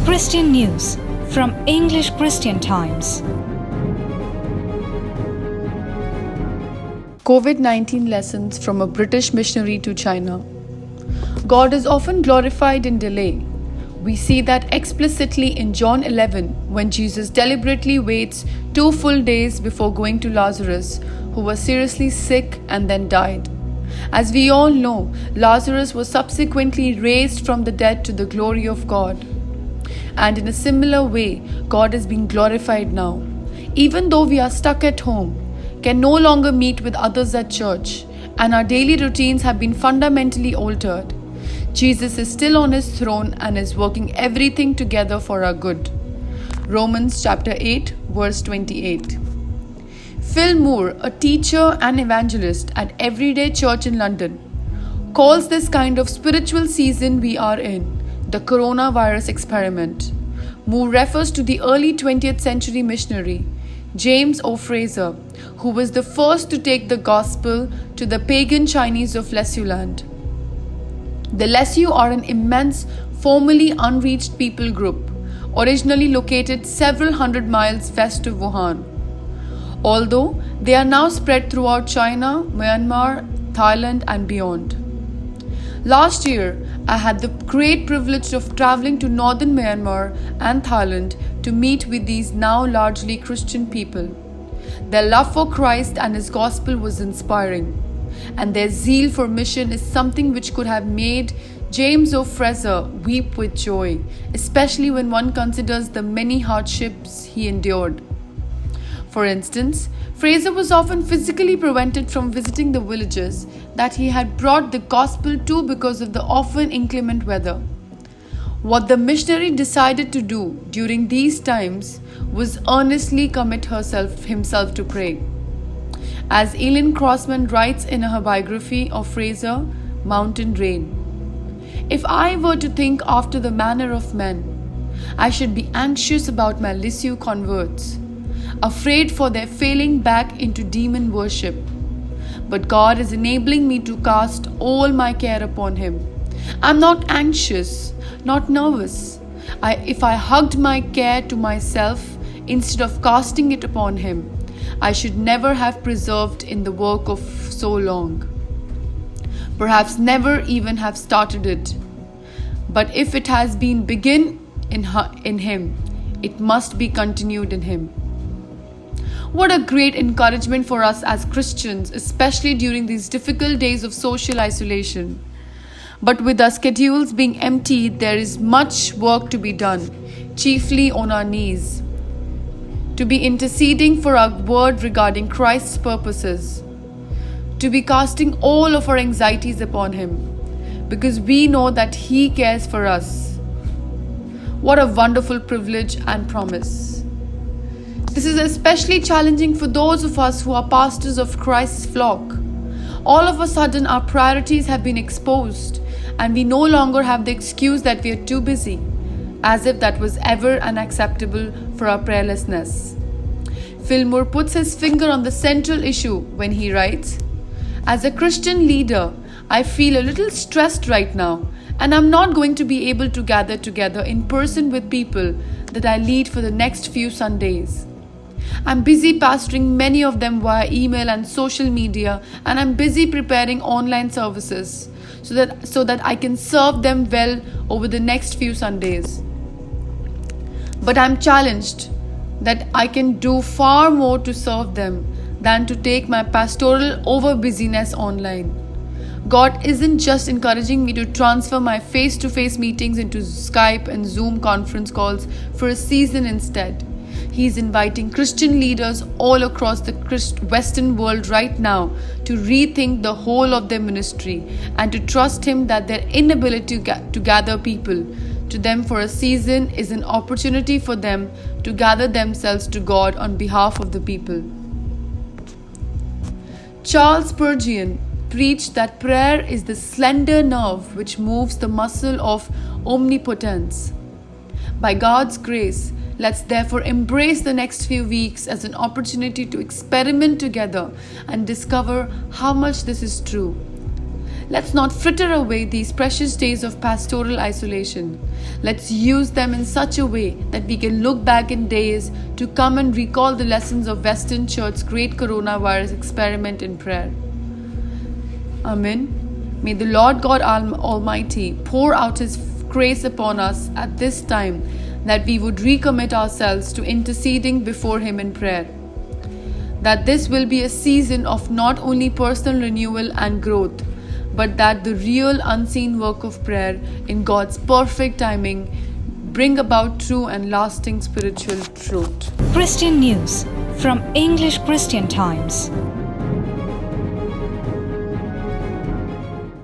Christian News from English Christian Times. COVID-19 lessons from a British missionary to China. God is often glorified in delay. We see that explicitly in John 11 when Jesus deliberately waits 2 full days before going to Lazarus, who was seriously sick and then died. As we all know, Lazarus was subsequently raised from the dead to the glory of God. And in a similar way, God is being glorified now. Even though we are stuck at home, can no longer meet with others at church, and our daily routines have been fundamentally altered, Jesus is still on his throne and is working everything together for our good. Romans chapter 8, verse 28. Phil Moore, a teacher and evangelist at Everyday Church in London, calls this kind of spiritual season we are in the coronavirus experiment. Moore refers to the early 20th century missionary, James O. Fraser, who was the first to take the gospel to the pagan Chinese of Lesuland. The Lesu are an immense, formerly unreached people group, originally located several hundred miles west of Wuhan. Although they are now spread throughout China, Myanmar, Thailand, and beyond. Last year, I had the great privilege of traveling to northern Myanmar and Thailand to meet with these now largely Christian people. Their love for Christ and His gospel was inspiring, and their zeal for mission is something which could have made James O. Fraser weep with joy, especially when one considers the many hardships he endured. For instance, Fraser was often physically prevented from visiting the villages that he had brought the gospel to because of the often inclement weather. What the missionary decided to do during these times was earnestly commit himself to pray. As Ellen Crossman writes in her biography of Fraser, Mountain Rain, "If I were to think after the manner of men, I should be anxious about my Lesu converts, afraid for their falling back into demon worship. But God is enabling me to cast all my care upon Him. I'm not anxious, not nervous. If I hugged my care to myself instead of casting it upon Him, I should never have persevered in the work of so long. Perhaps never even have started it. But if it has been begun in Him, it must be continued in Him." What a great encouragement for us as Christians, especially during these difficult days of social isolation. But with our schedules being emptied, there is much work to be done, chiefly on our knees, to be interceding for our word regarding Christ's purposes, to be casting all of our anxieties upon Him, because we know that He cares for us. What a wonderful privilege and promise. This is especially challenging for those of us who are pastors of Christ's flock. All of a sudden, our priorities have been exposed, and we no longer have the excuse that we are too busy, as if that was ever unacceptable for our prayerlessness. Phil Moore puts his finger on the central issue when he writes, "As a Christian leader, I feel a little stressed right now, and I'm not going to be able to gather together in person with people that I lead for the next few Sundays. I'm busy pastoring many of them via email and social media, and I'm busy preparing online services so that I can serve them well over the next few Sundays. But I'm challenged that I can do far more to serve them than to take my pastoral over busyness online. God isn't just encouraging me to transfer my face-to-face meetings into Skype and Zoom conference calls for a season instead. He's inviting Christian leaders all across the Western world right now to rethink the whole of their ministry and to trust Him that their inability to gather people to them for a season is an opportunity for them to gather themselves to God on behalf of the people." Charles Spurgeon preached that prayer is the slender nerve which moves the muscle of omnipotence. By God's grace, let's therefore embrace the next few weeks as an opportunity to experiment together and discover how much this is true. Let's not fritter away these precious days of pastoral isolation. Let's use them in such a way that we can look back in days to come and recall the lessons of Western Church's great coronavirus experiment in prayer. Amen. May the Lord God Almighty pour out His grace upon us at this time, that we would recommit ourselves to interceding before Him in prayer. That this will be a season of not only personal renewal and growth, but that the real unseen work of prayer in God's perfect timing bring about true and lasting spiritual truth. Christian news from English Christian Times.